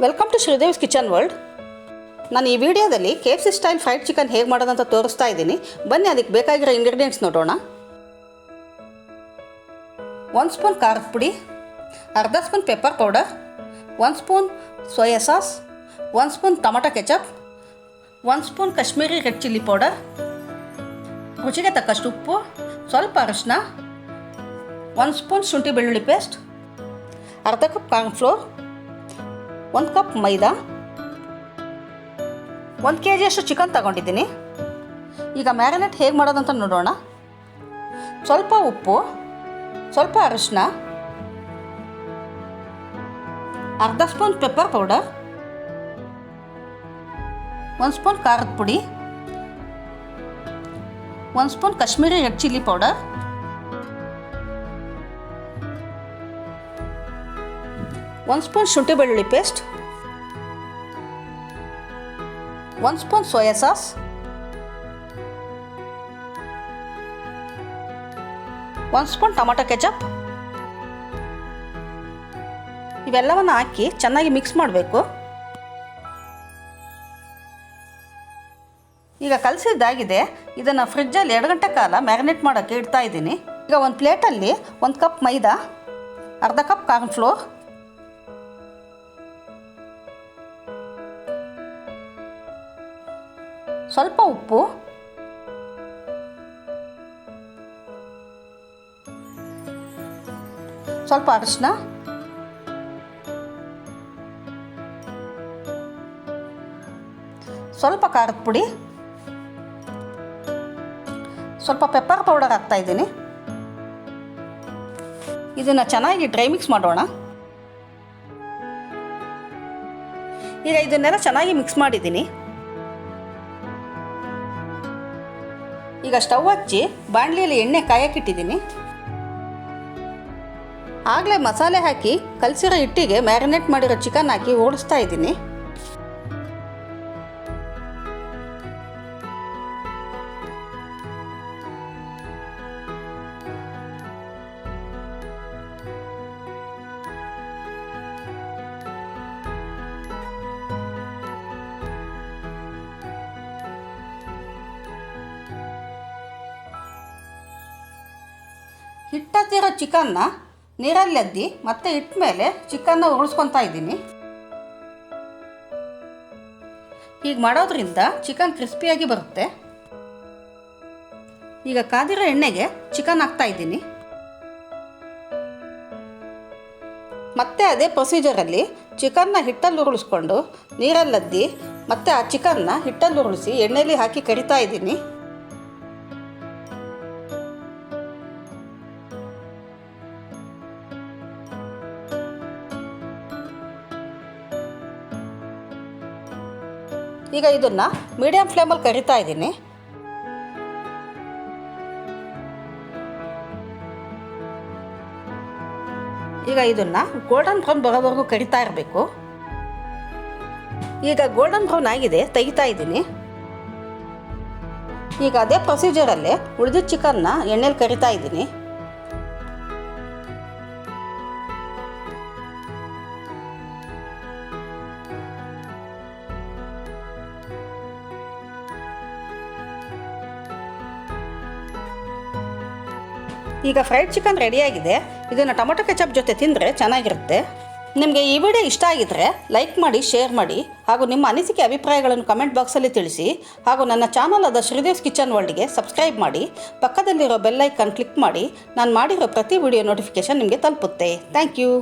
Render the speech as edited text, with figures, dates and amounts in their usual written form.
Welcome to Sridevi's kitchen world. ನಾನು ಈ ವಿಡಿಯೋದಲ್ಲಿ KFC ಸ್ಟೈಲ್ ಫ್ರೈಡ್ ಚಿಕನ್ ಹೇಗೆ ಮಾಡೋದಂತ ತೋರಿಸ್ತಾ ಇದ್ದೀನಿ. ಬನ್ನಿ ಅದಕ್ಕೆ ಬೇಕಾಗಿರೋ ಇಂಗ್ರೀಡಿಯೆಂಟ್ಸ್ ನೋಡೋಣ. 1 ಸ್ಪೂನ್ ಖಾರದ ಪುಡಿ, ಅರ್ಧ spoon pepper powder, 1 spoon soya sauce, 1 spoon tomato ketchup, 1 spoon Kashmiri red chilli powder, ರುಚಿಗೆ ತಕ್ಕಷ್ಟು ಉಪ್ಪು, ಸ್ವಲ್ಪ ಅರಿಶಿನ, 1 ಸ್ಪೂನ್ ಶುಂಠಿ ಬೆಳ್ಳುಳ್ಳಿ ಪೇಸ್ಟ್, ಅರ್ಧ ಕಪ್ ಕಾರ್ನ್ಫ್ಲೋರ್, 1 ಕಪ್ ಮೈದಾ, 1 kg ಅಷ್ಟು ಚಿಕನ್ ತಗೊಂಡಿದ್ದೀನಿ. ಈಗ ಮ್ಯಾರಿನೇಟ್ ಹೇಗೆ ಮಾಡೋದಂತ ನೋಡೋಣ. ಸ್ವಲ್ಪ ಉಪ್ಪು, ಸ್ವಲ್ಪ ಅರಿಶಿನ, ಅರ್ಧ ಸ್ಪೂನ್ ಪೆಪ್ಪರ್ ಪೌಡರ್, 1 ಸ್ಪೂನ್ ಖಾರದ ಪುಡಿ, 1 spoon Kashmiri red chilli powder, 1 spoon ಶುಂಠಿ ಬೆಳ್ಳುಳ್ಳಿ paste, 1 spoon soya sauce, 1 spoon tomato ketchup. ಇವೆಲ್ಲವನ್ನು ಹಾಕಿ ಚೆನ್ನಾಗಿ ಮಿಕ್ಸ್ ಮಾಡಬೇಕು. ಈಗ ಕಲಸಿದ್ದಾಗಿದೆ. ಇದನ್ನು ಫ್ರಿಜ್ಜಲ್ಲಿ 2 ಗಂಟೆ ಕಾಲ ಮ್ಯಾರಿನೇಟ್ ಮಾಡೋಕ್ಕೆ ಇಡ್ತಾ ಇದ್ದೀನಿ. ಈಗ ಒಂದು ಪ್ಲೇಟಲ್ಲಿ 1 ಕಪ್ ಮೈದಾ, ಅರ್ಧ ಕಪ್ ಕಾರ್ನ್ಫ್ಲೋರ್, ಸ್ವಲ್ಪ ಉಪ್ಪು, ಸ್ವಲ್ಪ ಅರಿಶಿನ, ಸ್ವಲ್ಪ ಖಾರದ ಪುಡಿ, ಸ್ವಲ್ಪ ಪೆಪ್ಪರ್ ಪೌಡರ್ ಹಾಕ್ತಾ ಇದ್ದೀನಿ. ಇದನ್ನು ಚೆನ್ನಾಗಿ ಡ್ರೈ ಮಿಕ್ಸ್ ಮಾಡೋಣ. ಈಗ ಇದನ್ನೆಲ್ಲ ಚೆನ್ನಾಗಿ ಮಿಕ್ಸ್ ಮಾಡಿದ್ದೀನಿ. ಈಗ ಸ್ಟವ್ ಹಚ್ಚಿ ಬಾಣಲಿಯಲ್ಲಿ ಎಣ್ಣೆ ಕಾಯಕ್ಕಿಟ್ಟಿದ್ದೀನಿ. ಆಗಲೇ ಮಸಾಲೆ ಹಾಕಿ ಕಲಸಿರೋ ಹಿಟ್ಟಿಗೆ ಮ್ಯಾರಿನೇಟ್ ಮಾಡಿರೋ ಚಿಕನ್ ಹಾಕಿ ಓಡಿಸ್ತಾ ಇದ್ದೀನಿ. ಹಿಟ್ಟತ್ತಿರೋ ಚಿಕನ್ನ ನೀರಲ್ಲಿ ಅದ್ದಿ ಮತ್ತೆ ಇಟ್ಟ ಮೇಲೆ ಚಿಕನ್ನ ಉಳಿಸ್ಕೊತಾ ಇದ್ದೀನಿ. ಹೀಗೆ ಮಾಡೋದ್ರಿಂದ ಚಿಕನ್ ಕ್ರಿಸ್ಪಿಯಾಗಿ ಬರುತ್ತೆ. ಈಗ ಕಾದಿರೋ ಎಣ್ಣೆಗೆ ಚಿಕನ್ ಹಾಕ್ತಾ ಇದ್ದೀನಿ. ಮತ್ತೆ ಅದೇ ಪ್ರೊಸೀಜರಲ್ಲಿ ಚಿಕನ್ನ ಹಿಟ್ಟಲ್ಲಿ ಉರುಳಿಸ್ಕೊಂಡು ನೀರಲ್ಲದ್ದಿ ಮತ್ತೆ ಆ ಚಿಕನ್ನ ಹಿಟ್ಟಲ್ಲಿ ಉರುಳಿಸಿ ಎಣ್ಣೆಯಲ್ಲಿ ಹಾಕಿ ಕರಿತಾ ಇದ್ದೀನಿ. ಈಗ ಇದನ್ನು ಮೀಡಿಯಂ ಫ್ಲೇಮಲ್ಲಿ ಕರಿತಾ ಇದ್ದೀನಿ. ಈಗ ಇದನ್ನು ಗೋಲ್ಡನ್ ಬ್ರೌನ್ ಬರೋವರೆಗೂ ಕರಿತಾ ಇರಬೇಕು. ಈಗ ಗೋಲ್ಡನ್ ಬ್ರೌನ್ ಆಗಿದೆ, ತೆಗಿತಾ ಇದ್ದೀನಿ. ಈಗ ಅದೇ ಪ್ರೊಸೀಜರಲ್ಲೇ ಉಳಿದ ಚಿಕನ್ನ ಎಣ್ಣೆಲಿ ಕರಿತಾ ಇದ್ದೀನಿ. ಈಗ ಫ್ರೈಡ್ ಚಿಕನ್ ರೆಡಿಯಾಗಿದೆ. ಇದನ್ನು ಟೊಮೆಟೊ ಕೆಚಪ್ ಜೊತೆ ತಿಂದರೆ ಚೆನ್ನಾಗಿರುತ್ತೆ. ನಿಮಗೆ ಈ ವಿಡಿಯೋ ಇಷ್ಟ ಆಗಿದ್ದರೆ ಲೈಕ್ ಮಾಡಿ, ಶೇರ್ ಮಾಡಿ, ಹಾಗೂ ನಿಮ್ಮ ಅನಿಸಿಕೆ ಅಭಿಪ್ರಾಯಗಳನ್ನು ಕಮೆಂಟ್ ಬಾಕ್ಸಲ್ಲಿ ತಿಳಿಸಿ. ಹಾಗೂ ನನ್ನ ಚಾನಲ್ ಆದ ಶ್ರೀದೇವ್ಸ್ ಕಿಚನ್ ವರ್ಲ್ಡ್ಗೆ ಸಬ್ಸ್ಕ್ರೈಬ್ ಮಾಡಿ, ಪಕ್ಕದಲ್ಲಿರೋ ಬೆಲ್ ಐಕಾನ್ ಕ್ಲಿಕ್ ಮಾಡಿ. ನಾನು ಮಾಡಿರೋ ಪ್ರತಿ ವಿಡಿಯೋ ನೋಟಿಫಿಕೇಷನ್ ನಿಮಗೆ ತಲುಪುತ್ತೆ. Thank you.